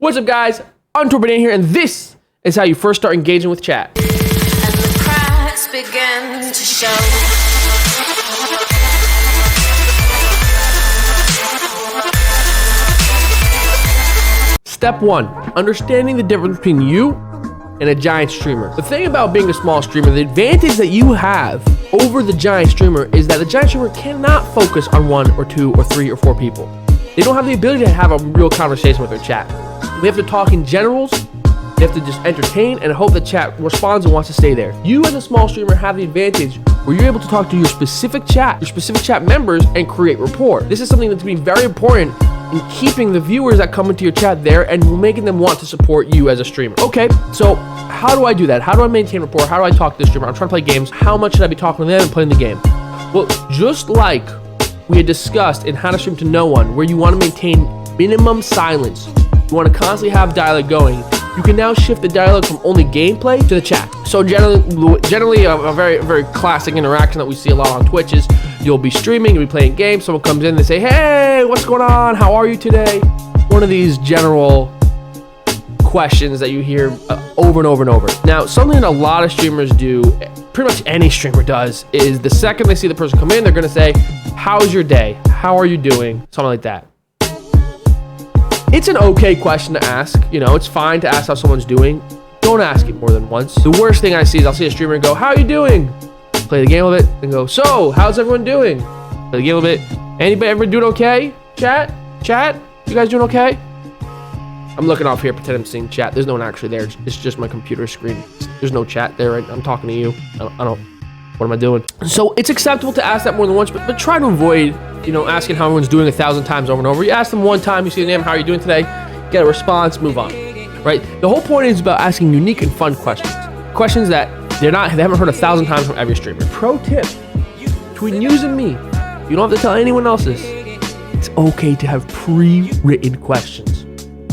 What's up, guys? Unturbanane here, and this is how you first start engaging with chat. And the cracks begin to show. Step 1, understanding the difference between you and a giant streamer. The thing about being a small streamer, the advantage that you have over the giant streamer is that the giant streamer cannot focus on 1 or 2 or 3 or 4 people. They don't have the ability to have a real conversation with their chat. We have to talk in generals. They have to just entertain and hope the chat responds and wants to stay there. You as a small streamer have the advantage where you're able to talk to your specific chat members, and create rapport. This is something that's going to be very important in keeping the viewers that come into your chat there and making them want to support you as a streamer. Okay, so how do I do that? How do I maintain rapport? How do I talk to the streamer? I'm trying to play games. How much should I be talking to them and playing the game? Well, just like we had discussed in How to Stream to No One, where you want to maintain minimum silence, you want to constantly have dialogue going, you can now shift the dialogue from only gameplay to the chat. So generally a very classic interaction that we see a lot on Twitch is you'll be streaming, you'll be playing games, someone comes in, they say, hey, what's going on? How are you today? One of these general questions that you hear over and over and over. Now, something that a lot of streamers do, pretty much any streamer does, is the second they see the person come in, they're gonna say, how's your day? How are you doing? Something like that. It's an okay question to ask. You know, it's fine to ask how someone's doing. Don't ask it more than once. The worst thing I see is I'll see a streamer and go, how are you doing? Play the game a little bit and go, so, how's everyone doing? Play the game a little bit. Anybody ever doing okay? Chat? You guys doing okay? I'm looking off here, pretend I'm seeing chat. There's no one actually there. It's just my computer screen. There's no chat there, right? I'm talking to you. I don't, what am I doing? So it's acceptable to ask that more than once, but try to avoid, you know, asking how everyone's doing 1,000 times over and over. You ask them one time, you see the name, how are you doing today? Get a response, move on, right? The whole point is about asking unique and fun questions. Questions that they haven't heard 1,000 times from every streamer. Pro tip, between you and me, you don't have to tell anyone else this. It's okay to have pre-written questions.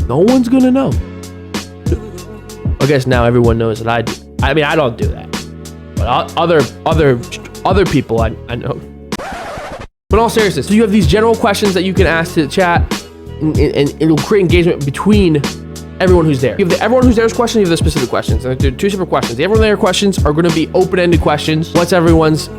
No one's gonna know. I guess now everyone knows that I do. I mean, I don't do that. But other people I know. But in all seriousness, so you have these general questions that you can ask to the chat, and it'll create engagement between everyone who's there. You have the everyone who's there's questions, you have the specific questions. And they're two separate questions. The everyone there questions are going to be open-ended questions. What's everyone's,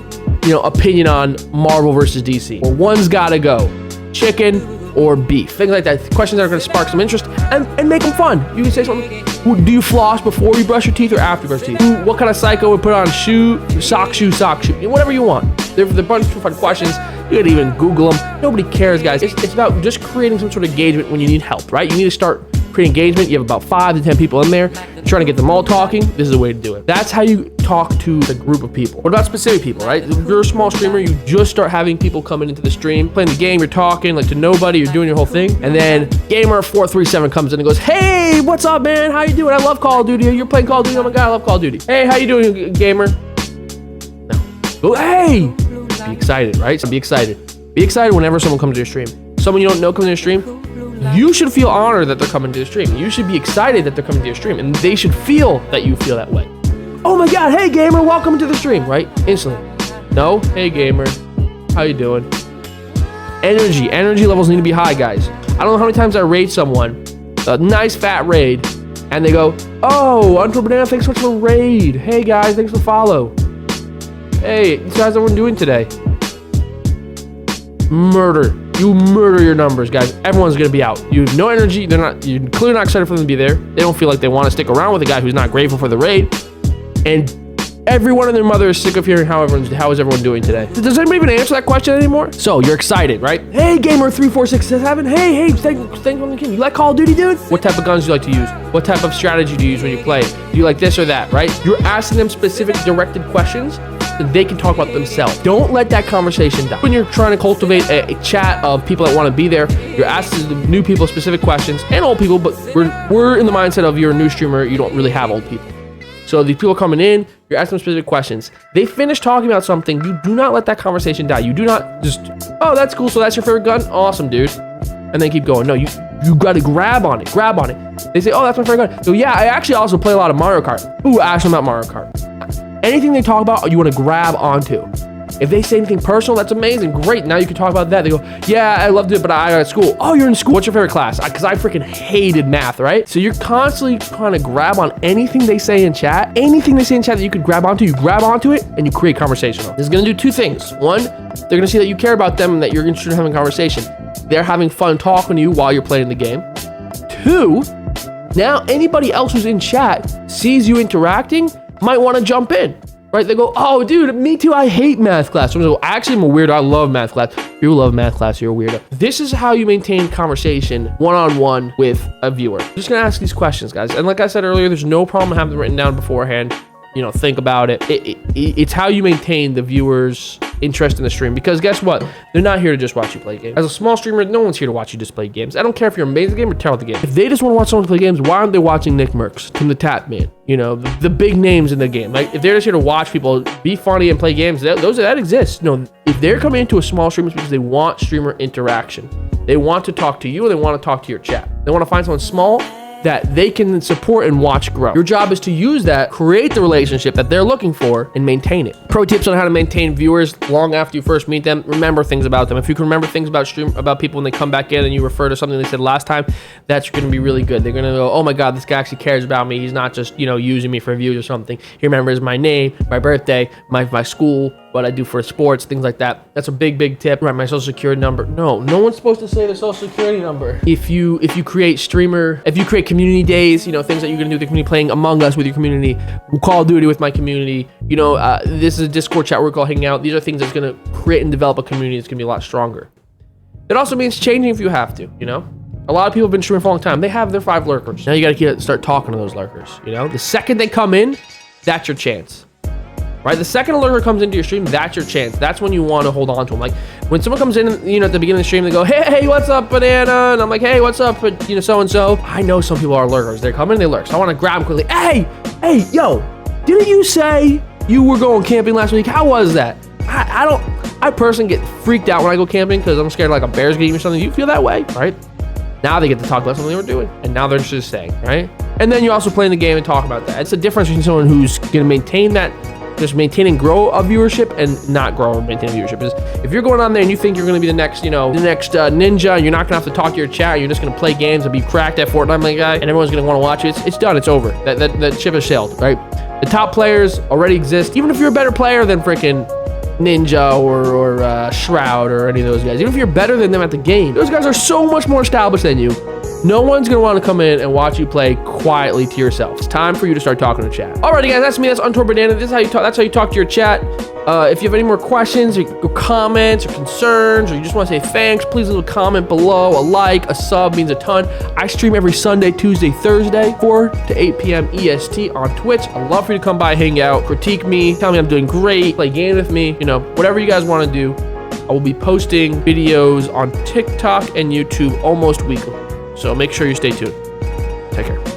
opinion on Marvel versus DC? Or one's gotta go, chicken or beef, things like that. Questions that are going to spark some interest and make them fun. You can say something. Do you floss before you brush your teeth or after you brush your teeth? What kind of psycho would put on sock shoe? Whatever you want. They're a bunch of fun questions. You could even Google them. Nobody cares, guys. It's about just creating some sort of engagement when you need help, right? You need to start creating engagement. You have about 5 to 10 people in there. You're trying to get them all talking. This is the way to do it. That's how you talk to the group of people. What about specific people, right? If you're a small streamer, you just start having people coming into the stream, playing the game, you're talking like to nobody, you're doing your whole thing. And then Gamer437 comes in and goes, hey, what's up, man? How you doing? I love Call of Duty. You're playing Call of Duty. Oh my God, I love Call of Duty. Hey, how you doing, gamer? No. Go, hey! Be excited, right? So be excited. Be excited whenever someone comes to your stream. Someone you don't know comes to your stream, you should feel honored that they're coming to your stream. You should be excited that they're coming to your stream, and they should feel that you feel that way. Oh my God, hey gamer, welcome to the stream, right? Instantly. No, hey gamer, how you doing? Energy levels need to be high, guys. I don't know how many times I raid someone, a nice fat raid, and they go, oh, Unturbanane, thanks so much for raid. Hey guys, thanks for follow. Hey, how's everyone doing today? Murder. You murder your numbers, guys. Everyone's gonna be out. You have no energy. You're clearly not excited for them to be there. They don't feel like they want to stick around with a guy who's not grateful for the raid. And everyone and their mother is sick of hearing how is everyone doing today. Does anybody even answer that question anymore? So you're excited, right? Hey, Gamer34667. Hey, thanks for the king. You like Call of Duty, dude? What type of guns do you like to use? What type of strategy do you use when you play? Do you like this or that, right? You're asking them specific directed questions that they can talk about themselves. Don't let that conversation die. When you're trying to cultivate a chat of people that want to be there, you're asking the new people specific questions, and old people, but we're in the mindset of you're a new streamer, you don't really have old people. So these people coming in, you're asking them specific questions. They finish talking about something, you do not let that conversation die. You do not just, oh, that's cool, so that's your favorite gun? Awesome, dude. And then keep going. No, you gotta grab on it. They say, oh, that's my favorite gun. So yeah, I actually also play a lot of Mario Kart. Ooh, ask them about Mario Kart. Anything they talk about, you want to grab onto. If they say anything personal, that's amazing. Great. Now you can talk about that. They go, yeah, I loved it, but I got at school. Oh, you're in school. What's your favorite class? Because I freaking hated math, right? So you're constantly trying to grab on anything they say in chat. Anything they say in chat that you could grab onto, you grab onto it and you create conversation. This is going to do two things. One, they're going to see that you care about them and that you're interested in having a conversation. They're having fun talking to you while you're playing the game. Two, now anybody else who's in chat sees you interacting, might want to jump in, right? They go, oh, dude, me too. I hate math class. So go, actually, I'm a weirdo. I love math class. If you love math class, you're a weirdo. This is how you maintain conversation one-on-one with a viewer. I'm just going to ask these questions, guys. And like I said earlier, there's no problem having them written down beforehand. You know, think about it. It's how you maintain the viewers' interest in the stream, because guess what? They're not here to just watch you play games. As a small streamer, no one's here to watch you just play games. I don't care if you're amazing at the game or terrible at the game. If they just want to watch someone play games, why aren't they watching Nick Merckx, Tim the Tap Man? You know, the big names in the game. Like, if they're just here to watch people be funny and play games, that exists. You know, if they're coming into a small stream, it's because they want streamer interaction. They want to talk to you, or they want to talk to your chat. They want to find someone small that they can support and watch grow. Your job is to use that, create the relationship that they're looking for, and maintain it. Pro tips on how to maintain viewers long after you first meet them. Remember things about them. If you can remember things about people when they come back in and you refer to something they said last time, that's going to be really good. They're going to go, oh my God, this guy actually cares about me. He's not just, you know, using me for views or something. He remembers my name, my birthday, my school, what I do for sports, things like that. That's a big tip. Right, my social security number. No one's supposed to say their social security number. If you create community days, you know, things that you're gonna do with the community, playing Among Us with your community, Call of Duty with my community, you know, this is a Discord chat we're called Hanging Out. These are things that's gonna create and develop a community that's gonna be a lot stronger. It also means changing if you have to, you know? A lot of people have been streaming for a long time. They have their 5 lurkers. Now you gotta start talking to those lurkers, you know? The second they come in, that's your chance. Right? The second a lurker comes into your stream, that's your chance. That's when you want to hold on to them. Like, when someone comes in, you know, at the beginning of the stream, they go, hey, what's up, Banana? And I'm like, hey, what's up, you know, so-and-so. I know some people are lurkers. They come in, they lurk. So I want to grab them quickly. Hey, yo, didn't you say you were going camping last week? How was that? I personally get freaked out when I go camping because I'm scared like a bear's getting me or something. You feel that way, right? Now they get to talk about something they were doing, and now they're just staying, right? And then you also play in the game and talk about that. It's the difference between someone who's going to maintain that, just maintain and grow a viewership, and not grow and maintain a viewership. Is if you're going on there and you think you're going to be the next ninja, you're not going to have to talk to your chat, you're just going to play games and be cracked at Fortnite like guy, and everyone's going to want to watch you. It's done. It's over. That ship has sailed, right? The top players already exist. Even if you're a better player than freaking Ninja or Shroud or any of those guys, even if you're better than them at the game, those guys are so much more established than you. No one's gonna want to come in and watch you play quietly to yourself. It's time for you to start talking to chat. Alrighty, guys, that's me. That's Untold Banana. This is how you talk. That's how you talk to your chat. If you have any more questions or comments or concerns, or you just want to say thanks, please leave a comment below. A like, a sub means a ton. I stream every Sunday, Tuesday, Thursday, 4 to 8 p.m. EST on Twitch. I'd love for you to come by, hang out, critique me, tell me I'm doing great, play games with me, you know, whatever you guys want to do. I will be posting videos on TikTok and YouTube almost weekly. So make sure you stay tuned. Take care.